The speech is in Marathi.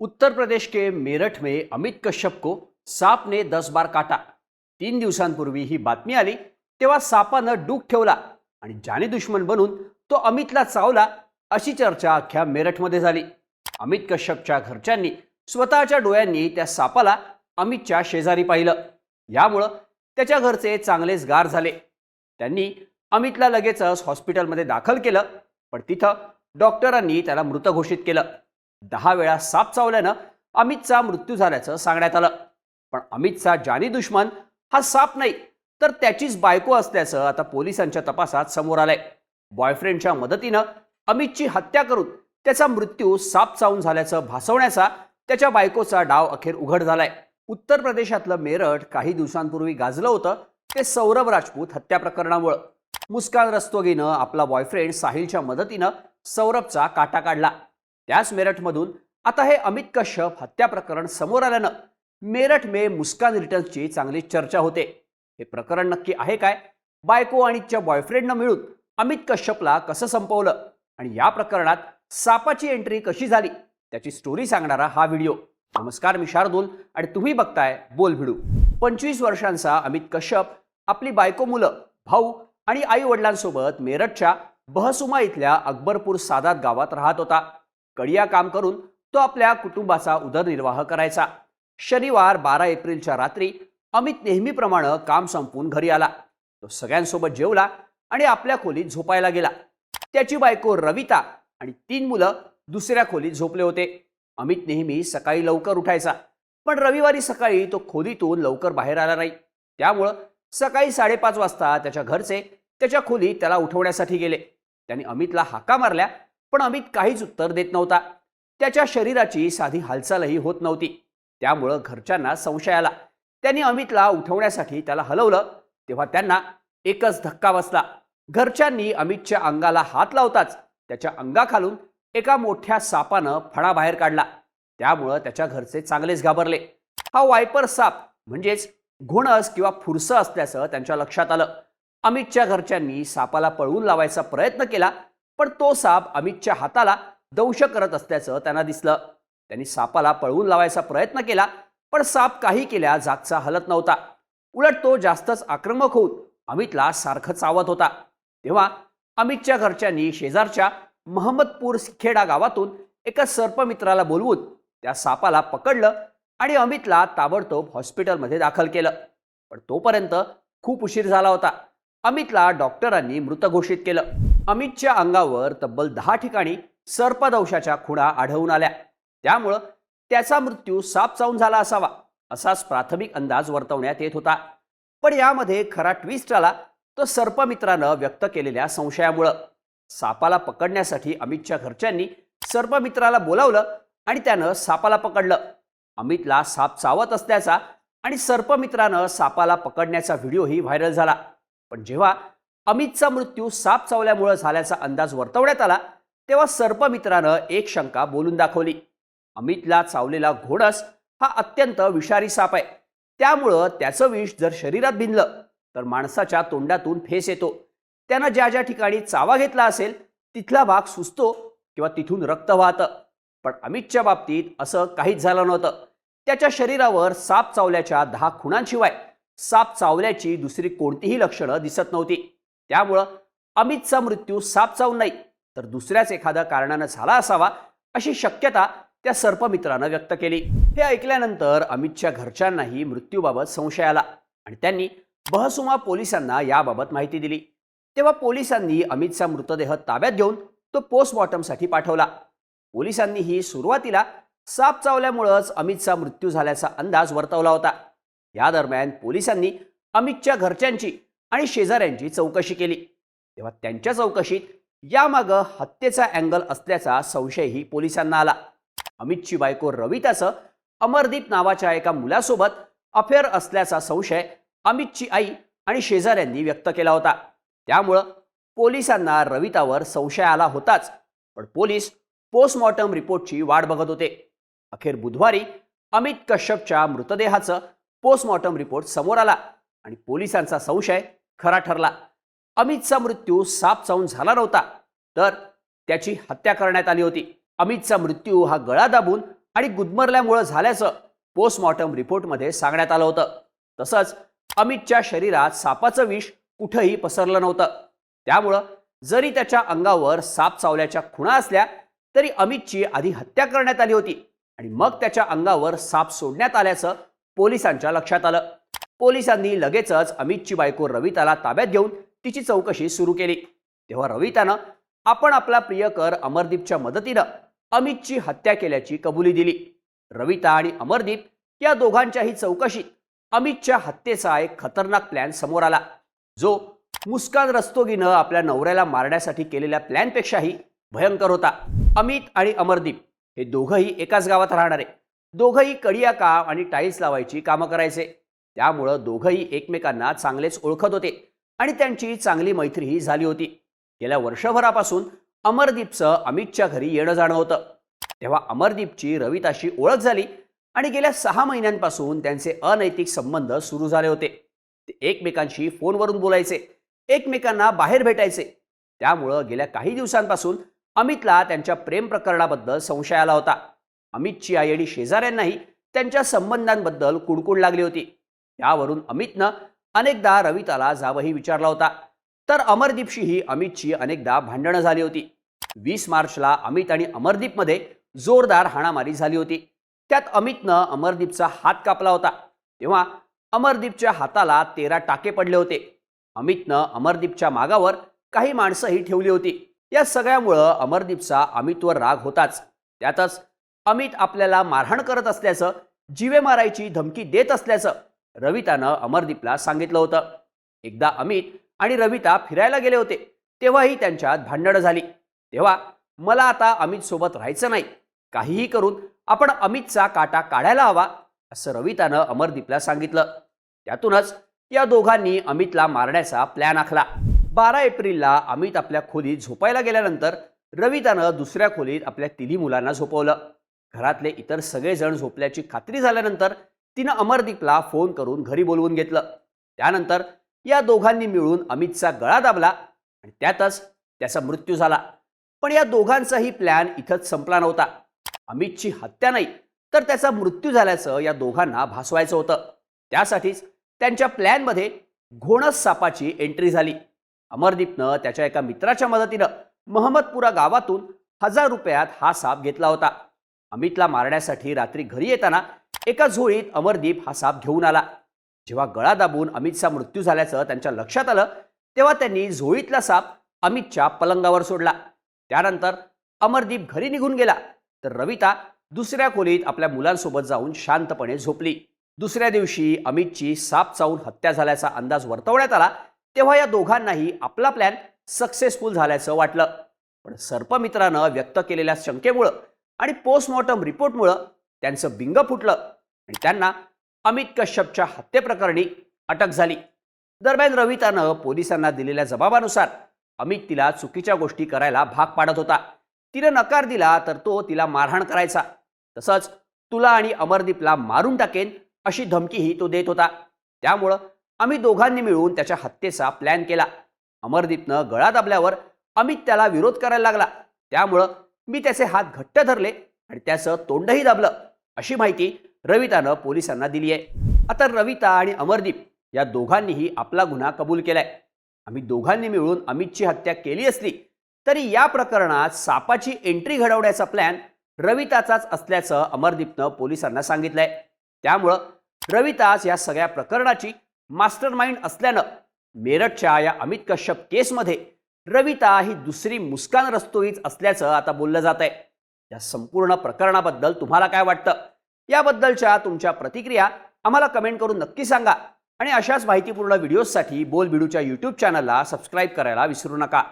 उत्तर प्रदेश के मेरठ में अमित कश्यप को सांप ने 10 बार काटा। 3 दिवसांपूर्वी ही बातमी आली तेव्हा सापानं डूक ठेवला आणि जाने दुश्मन बनून तो अमितला चावला अशी चर्चा अख्ख्या मेरठमध्ये झाली। अमित कश्यपच्या घरच्यांनी स्वतःच्या डोळ्यांनी त्या सापाला अमितच्या शेजारी पाहिलं। यामुळं त्याच्या घरचे चांगलेच गार झाले। त्यांनी अमितला लगेचच हॉस्पिटलमध्ये दाखल केलं, पण तिथं डॉक्टरांनी त्याला मृत घोषित केलं। 10 वेळा साप चावल्यानं अमितचा मृत्यू झाल्याचं सांगण्यात आलं। पण अमितचा जानी दुश्मन हा साप नाही तर त्याचीच बायको असल्याचं आता पोलिसांच्या तपासात समोर आलंय। बॉयफ्रेंडच्या मदतीनं अमितची हत्या करून त्याचा मृत्यू साप चावून झाल्याचं भासवण्याचा त्याच्या बायकोचा डाव अखेर उघड झालाय। उत्तर प्रदेशातलं मेरठ काही दिवसांपूर्वी गाजलं होतं ते सौरभ राजपूत हत्या प्रकरणामुळे। मुस्कान रस्तोगीनं आपला बॉयफ्रेंड साहिलच्या मदतीनं सौरभचा काटा काढला। त्याच मेरठमधून आता हे अमित कश्यप हत्या प्रकरण समोर आल्यानं मेरठ में मुस्कान रिटर्न्सची चांगली चर्चा होते। हे प्रकरण नक्की आहे काय? बायको आणि तिच्या बॉयफ्रेंडनं मिळून अमित कश्यपला कसं संपवलं आणि या प्रकरणात सापाची एंट्री कशी झाली त्याची स्टोरी सांगणारा हा व्हिडिओ। नमस्कार, मी शार्दूल आणि तुम्ही बघताय बोल भिडू। 25 वर्षांचा अमित कश्यप आपली बायको, मुलं, भाऊ आणि आई वडिलांसोबत मेरठच्या बहसुमा इथल्या अकबरपूर सादात गावात राहत होता। कडिया काम करून तो आपल्या कुटुंबाचा उदरनिर्वाह करायचा। शनिवार 12 एप्रिलच्या रात्री अमित नेहमीप्रमाणे काम संपवून घरी आला। तो सगळ्यांसोबत जेवला आणि आपल्या खोलीत झोपायला गेला। त्याची बायको रविता आणि 3 मुलं दुसऱ्या खोलीत झोपले होते। अमित नेहमी सकाळी लवकर उठायचा, पण रविवारी सकाळी तो खोलीतून लवकर बाहेर आला नाही। त्यामुळे सकाळी 5:30 वाजता त्याच्या घरचे त्याच्या खोलीत त्याला उठवण्यासाठी गेले। त्यांनी अमितला हाका मारल्या, पण अमित काहीच उत्तर देत नव्हता। त्याच्या शरीराची साधी हालचालही होत नव्हती। त्यामुळे घरच्यांना संशय आला। त्यांनी अमितला उठवण्यासाठी त्याला हलवलं तेव्हा त्यांना एकच धक्का बसला। घरच्यांनी अमितच्या अंगाला हात लावताच त्याच्या अंगाखालून एका मोठ्या सापानं फणा बाहेर काढला। त्यामुळे त्याच्या घरचे चांगलेच घाबरले। हा वायपर साप म्हणजेच घोणस किंवा फुरसं असल्याचं त्यांच्या लक्षात आलं। अमितच्या घरच्यांनी सापाला पळवून लावायचा प्रयत्न केला, पण तो साप अमितच्या हाताला दंश करत असल्याचं त्यांना दिसलं। त्यांनी सापाला पळवून लावायचा प्रयत्न केला, पण साप काही केल्या जागचा हलत नव्हता। उलट तो जास्तच आक्रमक होऊन अमितला सारखं चावत होता। तेव्हा अमितच्या घरच्यांनी शेजारच्या महम्मदपूर खेडा गावातून एका सर्पमित्राला बोलवून त्या सापाला पकडलं आणि अमितला ताबडतोब हॉस्पिटलमध्ये दाखल केलं। पण तोपर्यंत खूप उशीर झाला होता। अमितला डॉक्टरांनी मृत घोषित केलं। अमितच्या अंगावर तब्बल 10 ठिकाणी सर्पदंशाच्या खुणा आढळून आल्या। त्यामुळं त्याचा मृत्यू साप चावून झाला असावा असाच प्राथमिक अंदाज वर्तवण्यात येत होता। पण यामध्ये खरा ट्विस्ट आला तो सर्पमित्रानं व्यक्त केलेल्या संशयामुळं। सापाला पकडण्यासाठी अमितच्या घरच्यांनी सर्पमित्राला बोलावलं आणि त्यानं सापाला पकडलं। अमितला साप चावत असल्याचा आणि सर्पमित्रानं सापाला पकडण्याचा व्हिडिओही व्हायरल झाला। पण जेव्हा अमितचा मृत्यू साप चावल्यामुळे झाल्याचा अंदाज वर्तवण्यात आला तेव्हा सर्पमित्रानं एक शंका बोलून दाखवली। अमितला चावलेला घोणस हा अत्यंत विषारी साप आहे। त्यामुळं त्याचं विष जर शरीरात भिनलं तर माणसाच्या तोंडातून फेस येतो। त्यानं ज्या ज्या ठिकाणी चावा घेतला असेल तिथला भाग सुजतो किंवा तिथून रक्त वाहतं। पण अमितच्या बाबतीत असं काहीच झालं नव्हतं। त्याच्या शरीरावर साप चावल्याच्या 10 खुणांशिवाय साप चावल्याची दुसरी कोणतीही लक्षणं दिसत नव्हती। त्यामुळं अमितचा मृत्यू साप चावून नाही तर दुसऱ्याच एखाद्या कारणानं झाला असावा अशी शक्यता त्या सर्पमित्रानं व्यक्त केली। हे ऐकल्यानंतर अमितच्या घरच्यांनाही मृत्यूबाबत संशय आला आणि त्यांनी बहसुमा पोलिसांना याबाबत माहिती दिली। तेव्हा पोलिसांनी अमितचा मृतदेह ताब्यात घेऊन तो पोस्टमॉर्टमसाठी पाठवला। पोलिसांनीही सुरुवातीला साप चावल्यामुळेच अमितचा मृत्यू झाल्याचा अंदाज वर्तवला होता। या दरम्यान पोलिसांनी अमितच्या घरच्यांची आणि शेजाऱ्यांची चौकशी केली। तेव्हा त्यांच्या चौकशीत यामागं हत्येचा अँगल असल्याचा संशयही पोलिसांना आला। अमितची बायको रविताचं अमरदीप नावाच्या एका मुलासोबत अफेअर असल्याचा संशय अमितची आई आणि शेजाऱ्यांनी व्यक्त केला होता। त्यामुळं पोलिसांना रवितावर संशय आला होताच, पण पोलीस पोस्टमॉर्टम रिपोर्टची वाट बघत होते। अखेर बुधवारी अमित कश्यपच्या मृतदेहाचं पोस्टमॉर्टम रिपोर्ट समोर आला आणि पोलिसांचा संशय खरा ठरला। अमितचा मृत्यू साप चावून झाला नव्हता तर त्याची हत्या करण्यात आली होती। अमितचा मृत्यू हा गळा दाबून आणि गुदमरल्यामुळे झाल्याचं पोस्टमॉर्टम रिपोर्टमध्ये सांगण्यात आलं होतं. तसंच अमितच्या शरीरात सापाचं विष कुठंही पसरलं नव्हतं. त्यामुळं जरी त्याच्या अंगावर साप चावल्याच्या खुणा असल्या तरी अमितची आधी हत्या करण्यात आली होती आणि मग त्याच्या अंगावर साप सोडण्यात आल्याचं पोलिसांच्या लक्षात आलं. पोलिसांनी लगेचच अमितची बायको रविताला ताब्यात घेऊन तिची चौकशी सुरू केली. तेव्हा रवितानं आपण आपला प्रियकर अमरदीपच्या मदतीनं अमितची हत्या केल्याची कबुली दिली. रविता आणि अमरदीप या दोघांच्याही चौकशीत अमितच्या हत्येचा एक खतरनाक प्लॅन समोर आला, जो मुस्कान रस्तोगीनं आपल्या नवऱ्याला मारण्यासाठी केलेल्या प्लॅनपेक्षाही भयंकर होता. अमित आणि अमरदीप हे दोघंही एकाच गावात राहणारे, दोघंही कडिया काम आणि टाईल्स लावायची कामं करायचे. त्यामुळं दोघंही एकमेकांना चांगलेच ओळखत होते आणि त्यांची चांगली मैत्रीही झाली होती. गेल्या वर्षभरापासून अमरदीपचं अमितच्या घरी येणं जाणं होतं. तेव्हा अमरदीपची रविताशी ओळख झाली आणि गेल्या 6 महिन्यांपासून त्यांचे अनैतिक संबंध सुरू झाले होते. ते एकमेकांशी फोनवरून बोलायचे, एकमेकांना बाहेर भेटायचे. त्यामुळं गेल्या काही दिवसांपासून अमितला त्यांच्या प्रेम प्रकरणाबद्दल संशय आला होता. अमितची आई आणि शेजाऱ्यांनाही त्यांच्या संबंधांबद्दल कुणकुण लागली होती. यावरून अमितनं अनेकदा रविताला जावंही विचारला होता. तर अमरदीपशीही अमितची अनेकदा भांडणं झाली होती. 20 मार्चला अमित आणि अमरदीपमध्ये जोरदार हाणामारी झाली होती. त्यात अमितनं अमरदीपचा हात कापला होता. तेव्हा अमरदीपच्या हाताला 13 टाके पडले होते. अमितनं अमरदीपच्या मागावर काही माणसंही ठेवली होती. या सगळ्यामुळं अमरदीपचा अमितवर राग होताच. त्यातच अमित आपल्याला मारहाण करत असल्याचं, जीवे मारायची धमकी देत असल्याचं रवितानं अमरदीपला सांगितलं होतं. एकदा अमित आणि रविता फिरायला गेले होते, तेव्हाही त्यांच्यात भांडणं झाली. तेव्हा मला आता अमित सोबत राहायचं नाही, काहीही करून आपण अमितचा काटा काढायला हवा, असं रवितानं अमरदीपला सांगितलं. त्यातूनच या दोघांनी अमितला मारण्याचा प्लॅन आखला. 12 एप्रिलला अमित आपल्या खोलीत झोपायला गेल्यानंतर रवितानं दुसऱ्या खोलीत आपल्या तिन्ही मुलांना झोपवलं. घरातले इतर सगळेजण झोपल्याची खात्री झाल्यानंतर तिनं अमरदीपला फोन करून घरी बोलवून घेतलं. त्यानंतर या दोघांनी मिळून अमितचा गळा दाबला आणि त्यातच त्याचा मृत्यू झाला. पण या दोघांचाही प्लॅन इथंच संपला नव्हता. अमितची हत्या नाही तर त्याचा मृत्यू झाल्याचं या दोघांना भासवायचं होतं. त्यासाठीच त्यांच्या प्लॅनमध्ये घोणस सापाची एंट्री झाली. अमरदीपनं त्याच्या एका मित्राच्या मदतीनं महमदपुरा गावातून 1000 रुपयात हा साप घेतला होता. अमितला मारण्यासाठी रात्री घरी येताना एका झोळीत अमरदीप हा साप घेऊन आला. जेव्हा गळा दाबून अमितचा मृत्यू झाल्याचं त्यांच्या लक्षात आलं, तेव्हा त्यांनी झोळीतला साप अमितच्या पलंगावर सोडला. त्यानंतर अमरदीप घरी निघून गेला, तर रविता दुसऱ्या खोलीत आपल्या मुलांसोबत जाऊन शांतपणे झोपली. दुसऱ्या दिवशी अमितची साप चावून हत्या झाल्याचा अंदाज वर्तवण्यात आला. तेव्हा या दोघांनाही आपला प्लॅन सक्सेसफुल झाल्याचं वाटलं. पण सर्पमित्रानं व्यक्त केलेल्या शंकेमुळं आणि पोस्टमॉर्टम रिपोर्टमुळं त्यांचं बिंग फुटलं आणि त्यांना अमित कश्यपच्या हत्येप्रकरणी अटक झाली. दरम्यान रवितानं पोलिसांना दिलेल्या जबाबानुसार अमित तिला चुकीच्या गोष्टी करायला भाग पाडत होता. तिने नकार दिला तर तो तिला मारहाण करायचा. तसंच तुला आणि अमरदीपला मारून टाकेन अशी धमकीही तो देत होता. त्यामुळं आम्ही दोघांनी मिळून त्याच्या हत्येचा प्लॅन केला. अमरदीपनं गळा दाबल्यावर अमित त्याला विरोध करायला लागला. त्यामुळं मी त्याचे हात घट्ट धरले आणि त्याचं तोंडही दाबलं, अशी माहिती रवितानं पोलिसांना दिली आहे. आता रविता आणि अमरदीप या दोघांनीही आपला गुन्हा कबूल केलाय. आम्ही दोघांनी मिळून अमितची हत्या केली असली तरी या प्रकरणात सापाची एंट्री घडवण्याचा प्लॅन रविताचाच असल्याचं अमरदीपनं पोलिसांना सांगितलंय. त्यामुळं रविताच या सगळ्या प्रकरणाची मास्टरमाइंड असल्यानं मेरठच्या या अमित कश्यप केसमध्ये रविता ही दुसरी मुस्कान रस्तोगीच असल्याचं आता बोललं जात आहे. या संपूर्ण प्रकरणाबद्दल तुम्हाला काय वाटतं? याबद्दलच्या तुमच्या प्रतिक्रिया आम्हाला कमेंट करून नक्की सांगा आणि अशाच माहितीपूर्ण व्हिडिओजसाठी बोलबिडूच्या यूट्यूब चॅनलला सबस्क्राईब करायला विसरू नका.